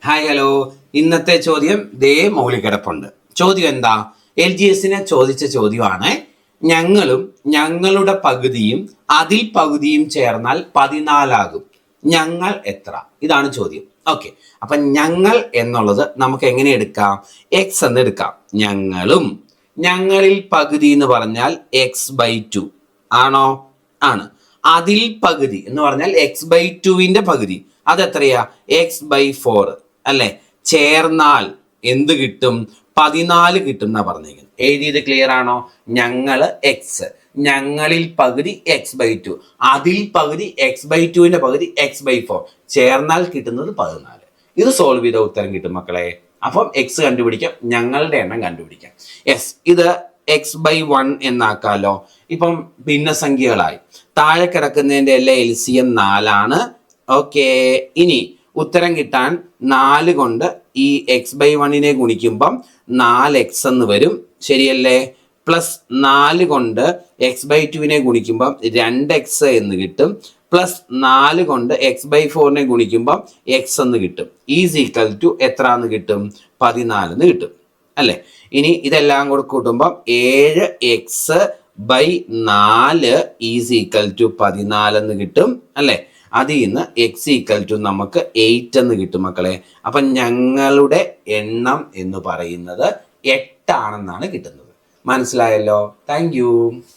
Hi hello. ഇന്നത്തെ ചോദ്യം ദേ മൗലിക കിടപ്പുണ്ട്. ചോദ്യം എന്താ? LGSനെ ചോദിച്ച ചോദ്യമാണ്. ഞങ്ങളും ഞങ്ങളുടെ പകുതിയും അതിൽ പകുതിയും ചേർന്നാൽ 14 ആകും. ഞങ്ങൾ എത്ര? ഇതാണ് ചോദ്യം. ഓക്കെ, അപ്പൊ ഞങ്ങൾ എന്നുള്ളത് നമുക്ക് എങ്ങനെ എടുക്കാം? എക്സ് എന്ന് എടുക്കാം. ഞങ്ങളും ഞങ്ങളിൽ പകുതി എന്ന് പറഞ്ഞാൽ x/2 ആണോ? ആണ്. അതിൽ പകുതി എന്ന് പറഞ്ഞാൽ x/2ന്റെ പകുതി. അതെത്രയാ? x/4 അല്ലെ? ചേർന്നാൽ എന്ത് കിട്ടും? 14 കിട്ടും എന്നാ പറഞ്ഞേക്കുന്നത്. എഴുതിയത് ക്ലിയർ ആണോ? ഞങ്ങള് എക്സ്, ഞങ്ങളിൽ പകുതി x/2, അതിൽ പകുതി x/2ന്റെ പകുതി x/4, ചേർന്നാൽ കിട്ടുന്നത് 14. ഇത് സോൾവ് ചെയ്ത ഉത്തരം കിട്ടും മക്കളെ. അപ്പം എക്സ് കണ്ടുപിടിക്കാം, ഞങ്ങളുടെ എണ്ണം കണ്ടുപിടിക്കാം. യെസ്, ഇത് x/1 എന്നാക്കാലോ. ഇപ്പം ഭിന്നസംഖ്യകളായി താഴെ കിടക്കുന്നതിന്റെ എല്ലാം LCM 4 ഓക്കെ. ഇനി ഉത്തരം കിട്ടാൻ 4 കൊണ്ട് ഈ x/1നെ ഗുണിക്കുമ്പം 4x എന്ന് വരും, ശരിയല്ലേ? പ്ലസ് 4 കൊണ്ട് x/2നെ ഗുണിക്കുമ്പം 2x എന്ന് കിട്ടും. പ്ലസ് 4 കൊണ്ട് x/4നെ ഗുണിക്കുമ്പം x എന്ന് കിട്ടും. ഈസ് ഈക്വൽ ടു എത്ര എന്ന് കിട്ടും? 14 എന്ന് കിട്ടും അല്ലെ? ഇനി ഇതെല്ലാം കൂടെ കൂട്ടുമ്പം 7x/4 ഈസ് ഈക്വൽ ടു 14 എന്ന് കിട്ടും അല്ലെ? അതിൽ നിന്ന് x ഈക്വൽ ടു നമുക്ക് 8 എന്ന് കിട്ടും മക്കളെ. അപ്പൊ ഞങ്ങളുടെ എണ്ണം എന്ന് പറയുന്നത് 8 ആണെന്നാണ് കിട്ടുന്നത്. മനസ്സിലായല്ലോ? Thank you.